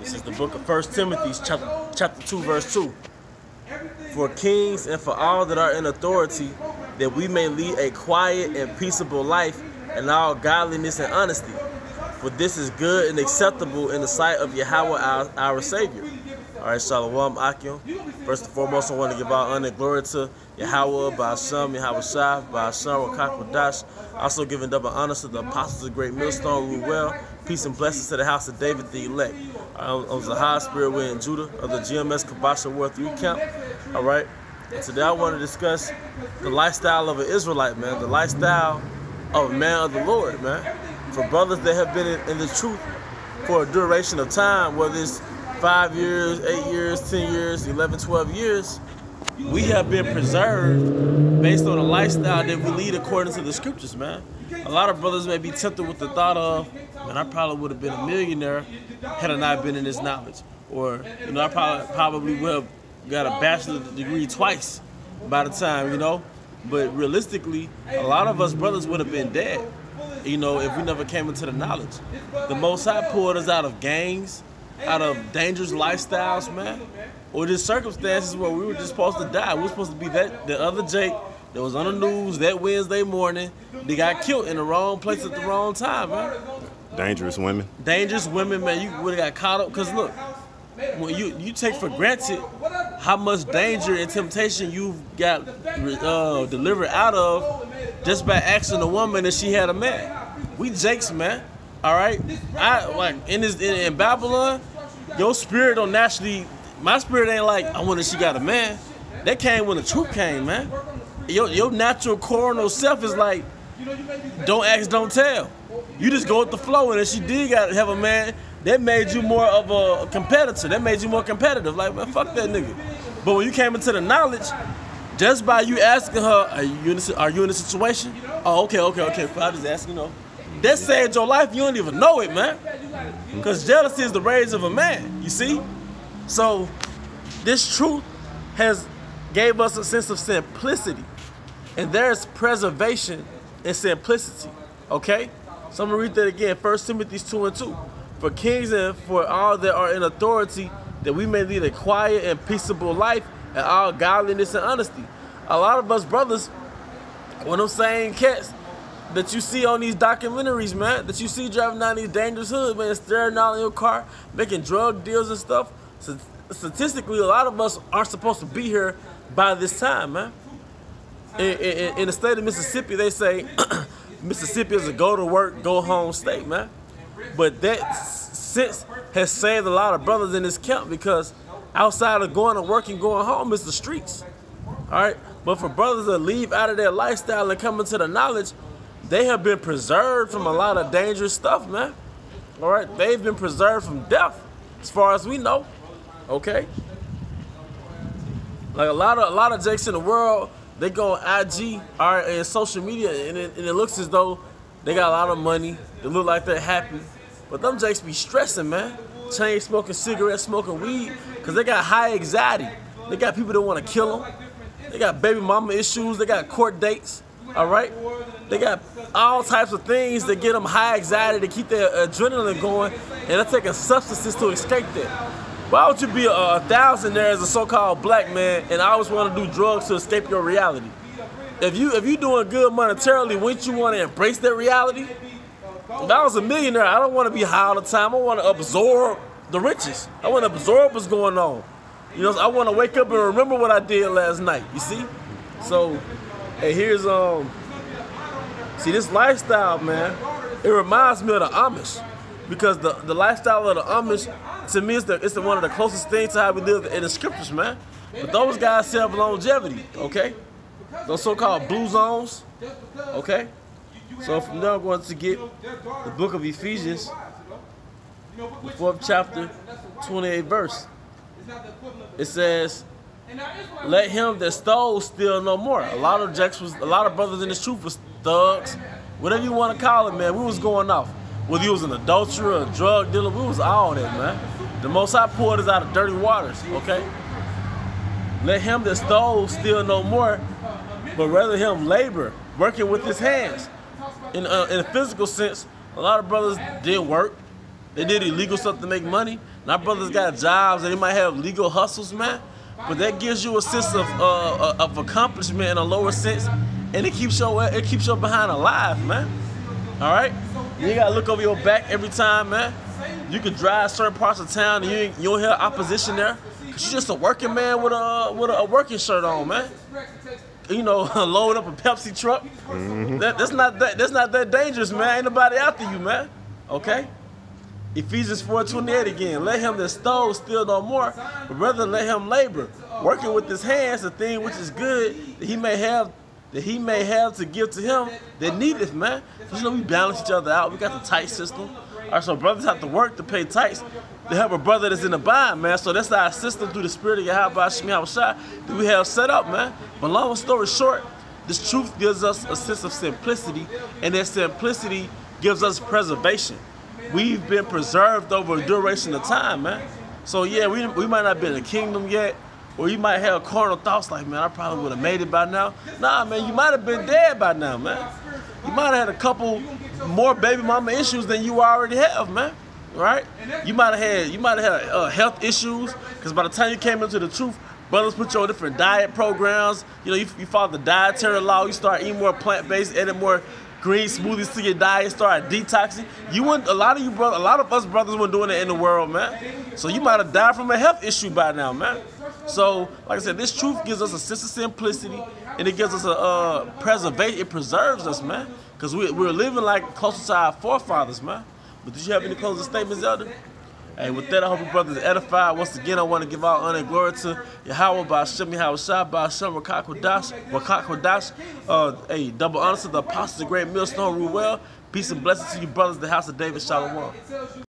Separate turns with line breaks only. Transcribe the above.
This is the book of 1 Timothy, chapter 2, verse 2. For kings and for all that are in authority, that we may lead a quiet and peaceable life in all godliness and honesty. For this is good and acceptable in the sight of Yahweh our Savior. All right, Shalom Akim. First and foremost, I want to give all honor and glory to Yahweh, Ba'asham, Yahweh Shai, Ba'asham, Wakak Wadash. Also giving double honor to the apostles of Great Millstone, rule well. Peace and blessings to the house of David, the elect. On the high spirit, we're in Judah of the GMS Kabasha War 3 camp. All right. And today I want to discuss the lifestyle of an Israelite, man. The lifestyle of a man of the Lord, man. For brothers that have been in the truth for a duration of time, whether it's 5 years, 8 years, 10 years, 11, 12 years, we have been preserved based on a lifestyle that we lead according to the scriptures, man. A lot of brothers may be tempted with the thought of, man, I probably would have been a millionaire had I not been in this knowledge. Or, you know, I probably would have got a bachelor's degree twice by the time, you know. But realistically, a lot of us brothers would have been dead, you know, if we never came into the knowledge. The Most High pulled us out of gangs, out of dangerous lifestyles, man, or just circumstances where we were just supposed to die. We were supposed to be the other Jake that was on the news that Wednesday morning. They got killed in the wrong place at the wrong time, man.
Dangerous women. Dangerous
women, man. You would have got caught up. Because look, when you take for granted how much danger and temptation you've got delivered out of just by asking a woman if she had a man. We Jakes, man. All right, in Babylon, your spirit don't naturally. My spirit ain't like I wonder if she got a man. That came when the truth came, man. Your natural carnal self is like, don't ask, don't tell. You just go with the flow, and if she did have a man, that made you more of a competitor. That made you more competitive. Like, man, fuck that nigga. But when you came into the knowledge, just by you asking her, are you in a situation? Oh, okay. I just ask, you know. That saved your life, you don't even know it, man. Because jealousy is the rage of a man, you see? So, this truth has gave us a sense of simplicity. And there's preservation in simplicity, okay? So I'm going to read that again, 1 Timothy 2 and 2. For kings and for all that are in authority, that we may lead a quiet and peaceable life in all godliness and honesty. A lot of us brothers, when I'm saying cats, that you see on these documentaries, man, that you see driving down these dangerous hoods, man, staring out in your car, making drug deals and stuff. So statistically, a lot of us aren't supposed to be here by this time, man. In the state of Mississippi, they say Mississippi is a go-to-work, go-home state, man. But that sense has saved a lot of brothers in this camp because outside of going to work and going home, it's the streets, all right? But for brothers that leave out of their lifestyle and come into the knowledge, they have been preserved from a lot of dangerous stuff, man. All right, they've been preserved from death, as far as we know. Okay, like a lot of Jakes in the world, they go on IG or in social media, and it looks as though they got a lot of money. They look like they're happy, but them Jakes be stressing, man. Chain smoking, cigarettes, smoking weed, because they got high anxiety. They got people that want to kill them. They got baby mama issues. They got court dates. All right, they got all types of things that get them high anxiety to keep their adrenaline going, and they're taking substances to escape that. Why would you be a thousandaire as a so-called black man and always want to do drugs to escape your reality? If you doing good monetarily, wouldn't you want to embrace that reality? If I was a millionaire, I don't want to be high all the time. I want to absorb the riches. I want to absorb what's going on. You know, I want to wake up and remember what I did last night. You see? So. And here's see this lifestyle, man, it reminds me of the Amish, because the lifestyle of the Amish, to me, it's one of the closest things to how we live in the scriptures, man. But those guys have longevity, okay? Those so-called blue zones, okay? So from there I'm going to get the book of Ephesians, the 4th chapter, 28th verse. It says, let him that stole steal no more. A lot of brothers in this truth was thugs, whatever you want to call it, man. We was going off. Whether he was an adulterer, a drug dealer, we was all that, man. The Most High pulled us out of dirty waters, okay? Let him that stole steal no more, but rather him labor, working with his hands. In a physical sense, a lot of brothers did work, They did illegal stuff to make money. Now brothers got jobs and they might have legal hustles, man. But that gives you a sense of accomplishment in a lower sense, and it keeps your behind alive, man. All right, you ain't gotta look over your back every time, man. You can drive certain parts of town and you don't hear opposition there, cause you're just a working man with a working shirt on, man. You know, load up a Pepsi truck. That's not that dangerous, man. Ain't nobody after you, man. Okay. Ephesians 4:28 again. Let him that stole steal no more, but rather let him labor, working with his hands the thing which is good that he may have to give to him that needeth, man. So, you know, we balance each other out. We got the tight system. All right, so brothers have to work to pay tights to help a brother that's in the bind, man. So that's our system through the spirit of Yahweh Shemi Hawashai that we have set up, man. But long story short, this truth gives us a sense of simplicity, and that simplicity gives us preservation. We've been preserved over a duration of time, man. So yeah, we might not be in the kingdom yet, or you might have carnal thoughts like, man, I probably would have made it by now. Nah, man, you might have been dead by now, man. You might have had a couple more baby mama issues than you already have, man. Right? You might have had health issues, because by the time you came into the truth, brothers put you on different diet programs. You know, you follow the dietary law. You start eating more plant-based, adding more green smoothies to your diet, start detoxing. A lot of us brothers weren't doing it in the world, man. So you might have died from a health issue by now, man. So, like I said, this truth gives us a sense of simplicity, and it gives us a preservation. It preserves us, man, because we're living like closer to our forefathers, man. But did you have any closing statements, Elder? Hey, with that, I hope you brothers are edified. Once again, I want to give all honor and glory to Yahweh by Shemi Hawashai, by Hashem Rakak Kodash. Hey, double honor to the apostles, the great millstone, Ruel. Peace and blessings to you, brothers, the house of David. Shalom.